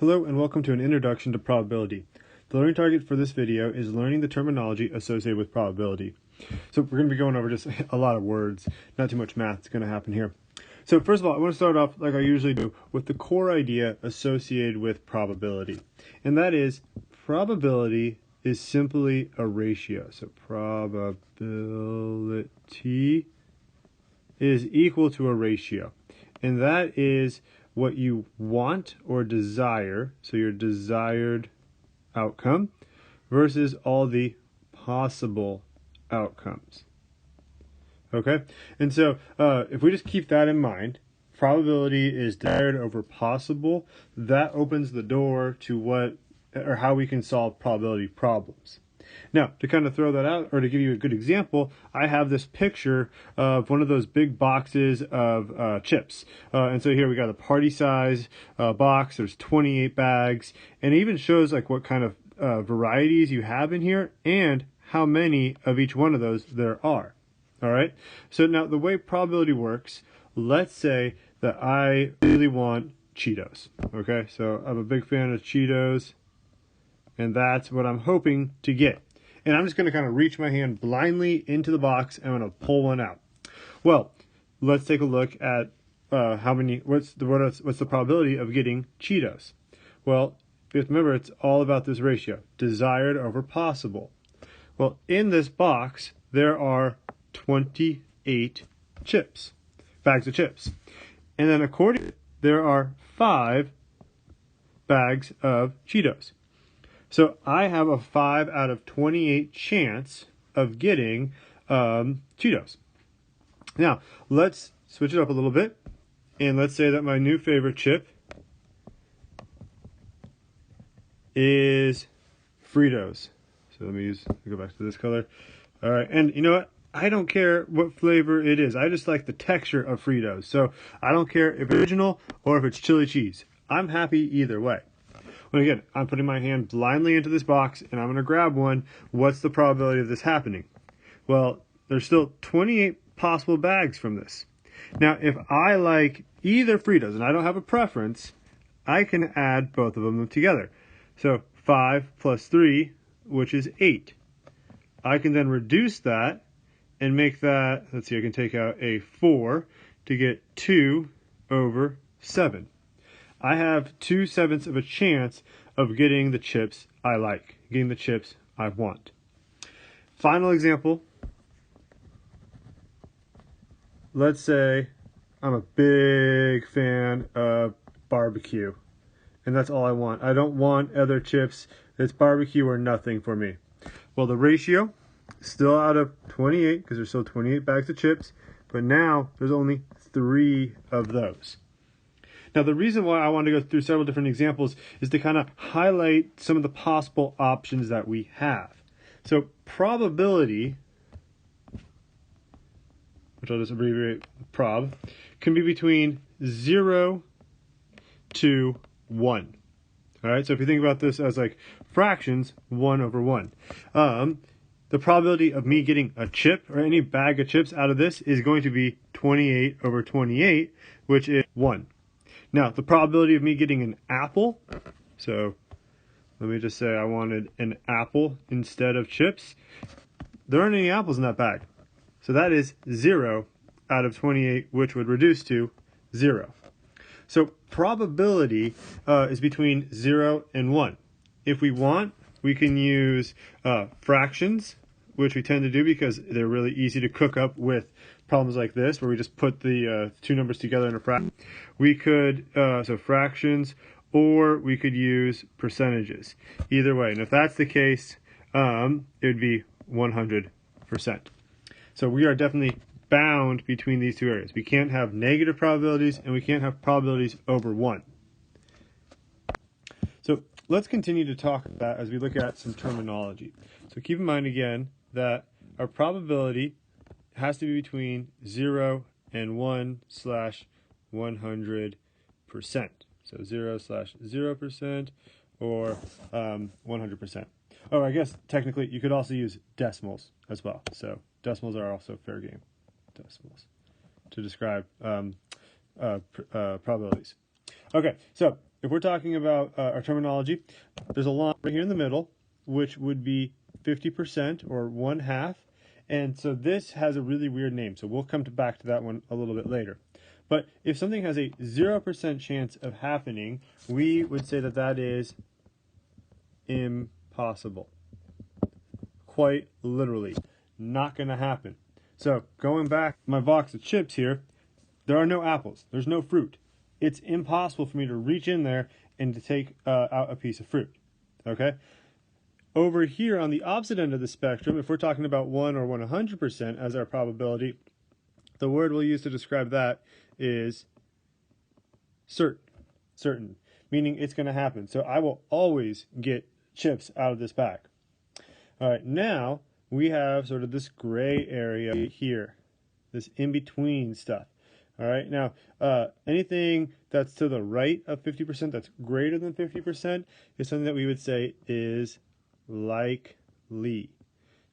Hello and welcome to an introduction to probability. The learning target for this video is learning the terminology associated with probability. So we're going to be going over just a lot of words, not too much math is going to happen here. So first of all, I want to start off like I usually do with the core idea associated with probability. And that is probability is simply a ratio. So probability is equal to a ratio. And that is what you want or desire, so your desired outcome, versus all the possible outcomes. Okay? And so if we just keep that in mind, probability is desired over possible. That opens the door to what or how we can solve probability problems. Now, to kind of throw that out, or to give you a good example, I have this picture of one of those big boxes of chips. And so here we got a party size box. There's 28 bags. And it even shows like what kind of varieties you have in here and how many of each one of those there are. All right. So now the way probability works, let's say that I really want Cheetos. Okay. So I'm a big fan of Cheetos. And that's what I'm hoping to get. And I'm just going to kind of reach my hand blindly into the box and I'm going to pull one out. Well, let's take a look at what's the probability of getting Cheetos? Well, you have to remember it's all about this ratio, desired over possible. Well, in this box, there are 28 chips, bags of chips. And then accordingly, there are 5 bags of Cheetos. So I have a 5 out of 28 chance of getting Cheetos. Now, let's switch it up a little bit. And let's say that my new favorite chip is Fritos. So let me go back to this color. All right, and you know what? I don't care what flavor it is. I just like the texture of Fritos. So I don't care if it's original or if it's chili cheese. I'm happy either way. Well, again, I'm putting my hand blindly into this box and I'm going to grab one. What's the probability of this happening? Well, there's still 28 possible bags from this. Now, if I like either Fritos and I don't have a preference, I can add both of them together. So 5 plus 3, which is 8. I can then reduce that and make that, let's see, I can take out a 4 to get 2 over 7. I have 2/7 of a chance of getting the chips I like, getting the chips I want. Final example. Let's say I'm a big fan of barbecue, and that's all I want. I don't want other chips. It's barbecue or nothing for me. Well, the ratio, still out of 28, because there's still 28 bags of chips, but now there's only 3 of those. Now, the reason why I want to go through several different examples is to kind of highlight some of the possible options that we have. So probability, which I'll just abbreviate prob, can be between 0 to 1. All right, so if you think about this as like fractions, 1 over 1. The probability of me getting a chip or any bag of chips out of this is going to be 28 over 28, which is 1. Now, the probability of me getting an apple, so let me just say I wanted an apple instead of chips. There aren't any apples in that bag. So that is 0 out of 28, which would reduce to 0. So probability is between 0 and 1. If we want, we can use fractions, which we tend to do because they're really easy to cook up with problems like this, where we just put the 2 numbers together in a fraction. We could, so fractions, or we could use percentages. Either way, and if that's the case, it would be 100%. So we are definitely bound between these two areas. We can't have negative probabilities, and we can't have probabilities over 1. So let's continue to talk about as we look at some terminology. So keep in mind again that our probability has to be between 0 and 1/100%. So 0/0% or 100%. Oh, I guess technically you could also use decimals as well. So decimals are also fair game. Decimals to describe probabilities. Okay, so if we're talking about our terminology, there's a line right here in the middle, which would be 50% or 1/2. And so this has a really weird name. So we'll come back to that one a little bit later. But if something has a 0% chance of happening, we would say that that is impossible. Quite literally, not going to happen. So going back to my box of chips here, there are no apples. There's no fruit. It's impossible for me to reach in there and to take out a piece of fruit. Okay? Over here on the opposite end of the spectrum, if we're talking about 1 or 100% as our probability, the word we'll use to describe that is certain, meaning it's going to happen. So I will always get chips out of this bag. All right, now we have sort of this gray area here, this in-between stuff. All right, now anything that's to the right of 50%, that's greater than 50%, is something that we would say is likely.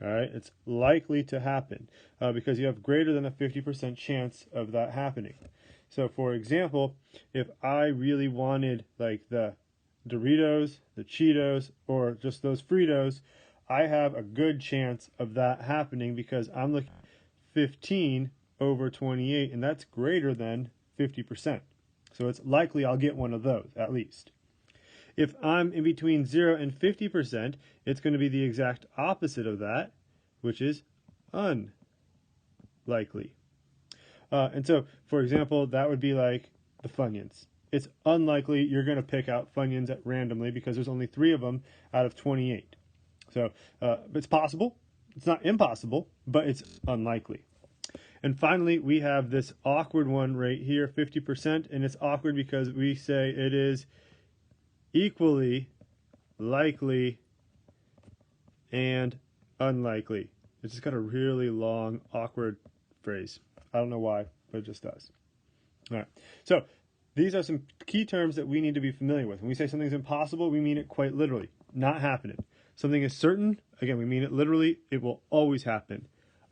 All right, it's likely to happen because you have greater than a 50% chance of that happening. So for example, if I really wanted like the Doritos, the Cheetos, or just those Fritos, I have a good chance of that happening because I'm looking at 15 over 28, and that's greater than 50%. So it's likely I'll get one of those at least. If I'm in between 0 and 50%, it's going to be the exact opposite of that, which is unlikely. And so, for example, that would be like the Funyuns. It's unlikely you're going to pick out Funyuns randomly because there's only 3 of them out of 28. So it's possible. It's not impossible, but it's unlikely. And finally, we have this awkward one right here, 50%, and it's awkward because we say it is equally likely and unlikely. It's just got a really long, awkward phrase. I don't know why, but it just does. All right. So these are some key terms that we need to be familiar with. When we say something's impossible, we mean it quite literally. Not happening. Something is certain, again, we mean it literally. It will always happen.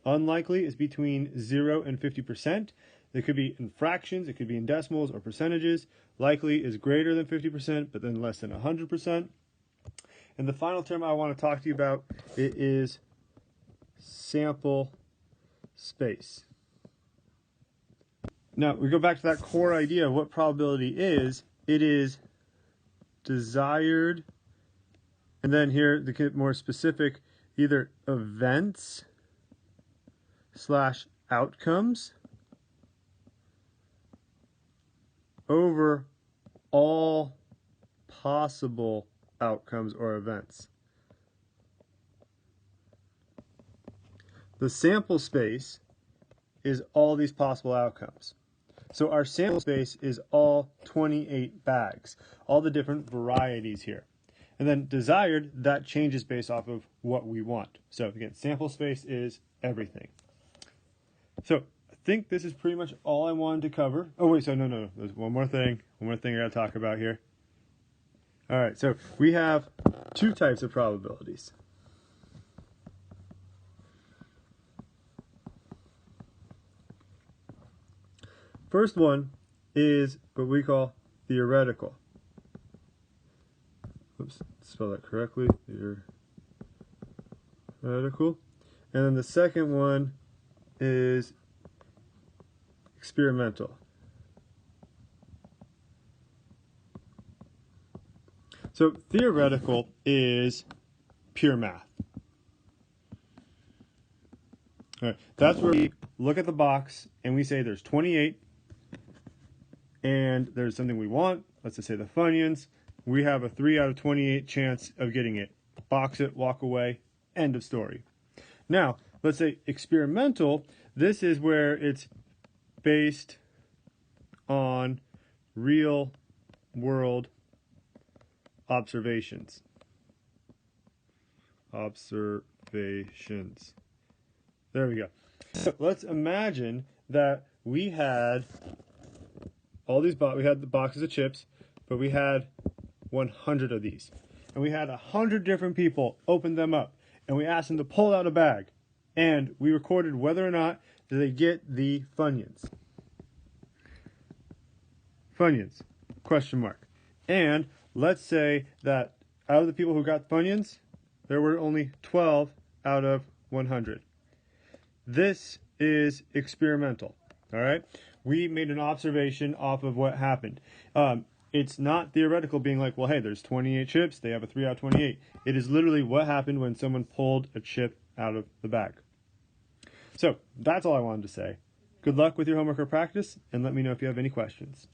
Unlikely is between 0 and 50%. It could be in fractions, it could be in decimals or percentages. Likely is greater than 50%, but then less than 100%. And the final term I want to talk to you about is sample space. Now, we go back to that core idea of what probability is. It is desired, and then here, to get more specific, either events / outcomes over all possible outcomes or events. The sample space is all these possible outcomes. So our sample space is all 28 bags, all the different varieties here. And then desired, that changes based off of what we want. So again, sample space is everything. So I think this is pretty much all I wanted to cover. Oh wait, so no. There's one more thing I gotta talk about here. All right, so we have 2 types of probabilities. First one is what we call theoretical. Oops, spell that correctly. Theoretical. And then the second one is experimental. So theoretical is pure math. All right, that's where we look at the box and we say there's 28 and there's something we want. Let's just say the Funyuns. We have a 3 out of 28 chance of getting it. Box it, walk away, end of story. Now, let's say experimental. This is where it's based on real world observations. There we go. So let's imagine that we had all these we had the boxes of chips, but we had 100 of these. And we had 100 different people open them up. And we asked them to pull out a bag. And we recorded whether or not did they get the Funyuns. Funyuns, question mark. And let's say that out of the people who got the Funyuns, there were only 12 out of 100. This is experimental, all right? We made an observation off of what happened. It's not theoretical being like, well, hey, there's 28 chips, they have a 3 out of 28. It is literally what happened when someone pulled a chip out of the bag. So that's all I wanted to say. Good luck with your homework or practice, and let me know if you have any questions.